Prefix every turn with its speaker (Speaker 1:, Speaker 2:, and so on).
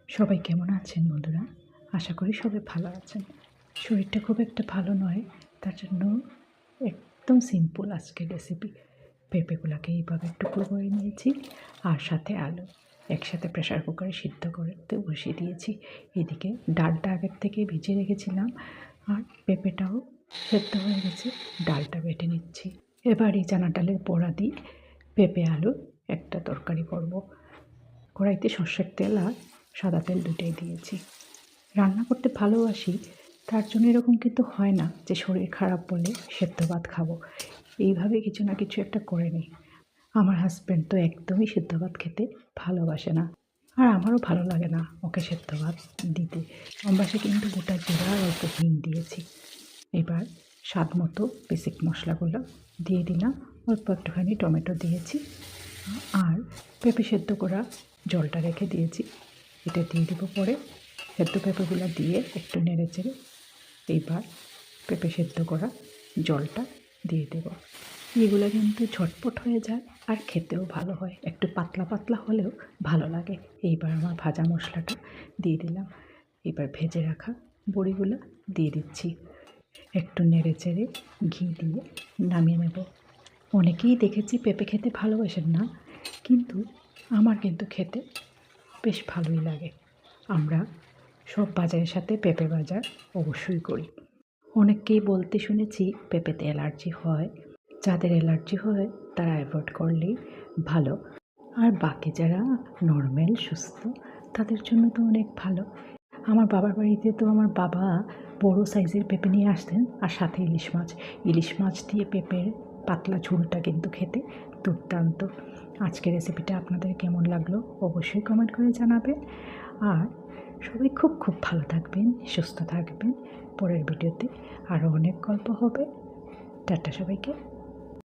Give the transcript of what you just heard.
Speaker 1: সবাই কেমন আছেন বন্ধুরা? আশা করি সবাই ভালো আছেন। শরীরটা খুব একটা ভালো নয়, তার জন্য একদম সিম্পল আজকের রেসিপি। পেঁপেগুলোকে এইভাবে টুকরো করে নিয়েছি আর সাথে আলু একসাথে প্রেশার কুকারে সিদ্ধ করতে বসিয়ে দিয়েছি। এদিকে ডালটা আগের থেকে ভিজিয়ে রেখেছিলাম আর পেঁপেটাও সেদ্ধ হয়ে গেছে, ডালটা বেটে নিচ্ছি। এবার এই চানা ডালের বড়া দিয়ে পেঁপে আলু একটা তরকারি করব। কড়াইতে সর্ষের তেল আর সাদা তেল দুটোই দিয়েছি। রান্না করতে ভালোবাসি, তার জন্য এরকম কিন্তু হয় না যে শরীর খারাপ বলে সেদ্ধ ভাত খাবো। এইভাবে কিছু না কিছু একটা করে নিই। আমার হাজব্যান্ড তো একদমই সেদ্ধ ভাত খেতে ভালোবাসে না, আর আমারও ভালো লাগে না ওকে সেদ্ধ ভাত দিতে। অম্বাসে কিন্তু গোটা জিরা আর অল্প হিং দিয়েছি। এবার স্বাদ মতো বেসিক মশলাগুলো দিয়ে দিলাম, অল্প একটুখানি টমেটো দিয়েছি আর পেঁপে সেদ্ধ করা জলটা রেখে দিয়েছি, এটা দিয়ে দেবো পরে। সেদ্ধ পেঁপেগুলো দিয়ে একটু নেড়ে চেড়ে এইবার পেঁপে সেদ্ধ করা জলটা দিয়ে দেব। এগুলো কিন্তু ঝটপট হয়ে যায় আর খেতেও ভালো হয়, একটু পাতলা পাতলা হলেও ভালো লাগে। এইবার আমার ভাজা মশলাটা দিয়ে দিলাম, এবার ভেজে রাখা বড়িগুলো দিয়ে দিচ্ছি, একটু নেড়ে চেড়ে ঘি দিয়ে নামিয়ে নেব। অনেকেই দেখেছি পেঁপে খেতে ভালোবাসেন না, কিন্তু আমার কিন্তু খেতে বেশ ভালোই লাগে। আমরা সব বাজারের সাথে পেঁপে বাজার অবশ্যই করি। অনেককেই বলতে শুনেছি পেঁপেতে অ্যালার্জি হয়, যাদের অ্যালার্জি হয় তারা অ্যাভয়েড করলেই ভালো। আর বাকি যারা নর্মাল সুস্থ তাদের জন্য তো অনেক ভালো। আমার বাবার বাড়িতে তো আমার বাবা বড় সাইজের পেঁপে নিয়ে আসতেন আর সাথে ইলিশ মাছ দিয়ে পেঁপের পাতলা ঝোলটা কিন্তু খেতে দুর্দান্ত। আজকের রেসিপিটা আপনাদের কেমন লাগলো অবশ্যই কমেন্ট করে জানাবেন। আর সবাই খুব খুব ভালো থাকবেন, সুস্থ থাকবেন। পরের ভিডিওতে আরও অনেক গল্প হবে। টাটা সবাইকে।